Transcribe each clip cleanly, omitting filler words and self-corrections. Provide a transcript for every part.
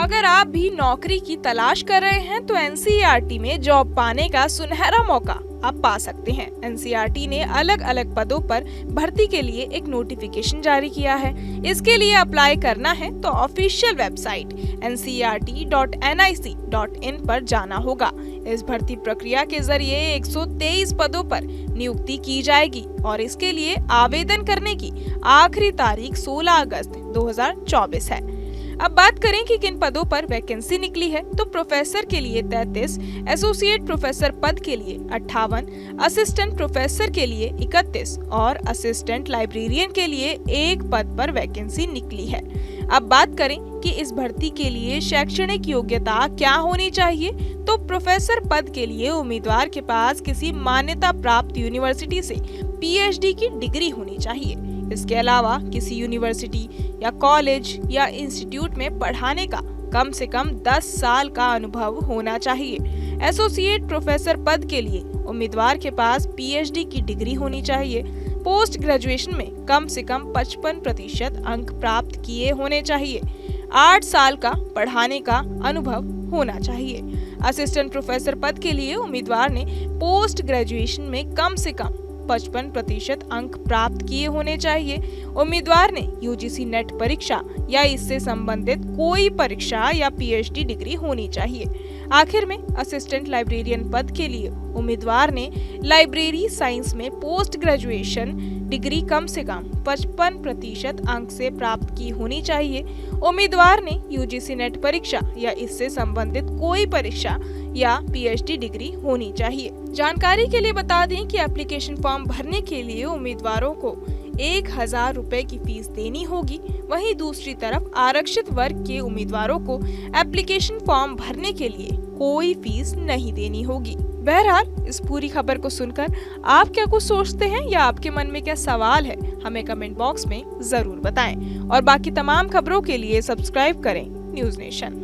अगर आप भी नौकरी की तलाश कर रहे हैं तो एनसीईआरटी में जॉब पाने का सुनहरा मौका आप पा सकते हैं। एनसीईआरटी ने अलग अलग पदों पर भर्ती के लिए एक नोटिफिकेशन जारी किया है। इसके लिए अप्लाई करना है तो ऑफिशियल वेबसाइट ncert.nic.in पर जाना होगा। इस भर्ती प्रक्रिया के जरिए 123 पदों पर नियुक्ति की जाएगी और इसके लिए आवेदन करने की आखिरी तारीख 16 अगस्त 2024 है। अब बात करें कि किन पदों पर वैकेंसी निकली है तो प्रोफेसर के लिए 33, एसोसिएट प्रोफेसर पद के लिए 58, असिस्टेंट प्रोफेसर के लिए 31 और असिस्टेंट लाइब्रेरियन के लिए 1 पद पर वैकेंसी निकली है। अब बात करें कि इस भर्ती के लिए शैक्षणिक योग्यता क्या होनी चाहिए तो प्रोफेसर पद के लिए उम्मीदवार के पास किसी मान्यता प्राप्त यूनिवर्सिटी से पीएचडी की डिग्री होनी चाहिए। इसके अलावा किसी यूनिवर्सिटी या कॉलेज या इंस्टीट्यूट में पढ़ाने का कम से कम 10 साल का अनुभव होना चाहिए। एसोसिएट प्रोफेसर पद के लिए उम्मीदवार के पास पीएचडी की डिग्री होनी चाहिए। पोस्ट ग्रेजुएशन में कम से कम 55% अंक प्राप्त किए होने चाहिए। 8 साल का पढ़ाने का अनुभव होना चाहिए। असिस्टेंट प्रोफेसर पद के लिए उम्मीदवार ने पोस्ट ग्रेजुएशन में कम से कम 55% अंक प्राप्त किए होने चाहिए। उम्मीदवार ने यूजीसी नेट परीक्षा या इससे संबंधित कोई परीक्षा या पीएचडी डिग्री होनी चाहिए। आखिर में असिस्टेंट लाइब्रेरियन पद के लिए उम्मीदवार ने लाइब्रेरी साइंस में पोस्ट ग्रेजुएशन डिग्री कम से कम 55% अंक से प्राप्त की होनी चाहिए। उम्मीदवार ने यूजीसी नेट परीक्षा या इससे संबंधित कोई परीक्षा या पीएचडी डिग्री होनी चाहिए। जानकारी के लिए बता दें कि एप्लीकेशन फॉर्म भरने के लिए उम्मीदवारों को 1000 रुपए की फीस देनी होगी। वहीं दूसरी तरफ आरक्षित वर्ग के उम्मीदवारों को एप्लीकेशन फॉर्म भरने के लिए कोई फीस नहीं देनी होगी। बहरहाल इस पूरी खबर को सुनकर आप क्या कुछ सोचते हैं या आपके मन में क्या सवाल है, हमें कमेंट बॉक्स में जरूर बताएं और बाकी तमाम खबरों के लिए सब्सक्राइब करें न्यूज़ नेशन।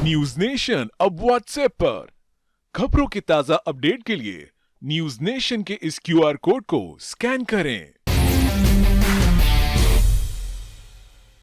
न्यूज नेशन अब व्हाट्सएप पर खबरों के ताजा अपडेट के लिए न्यूज नेशन के इस क्यूआर कोड को स्कैन करें।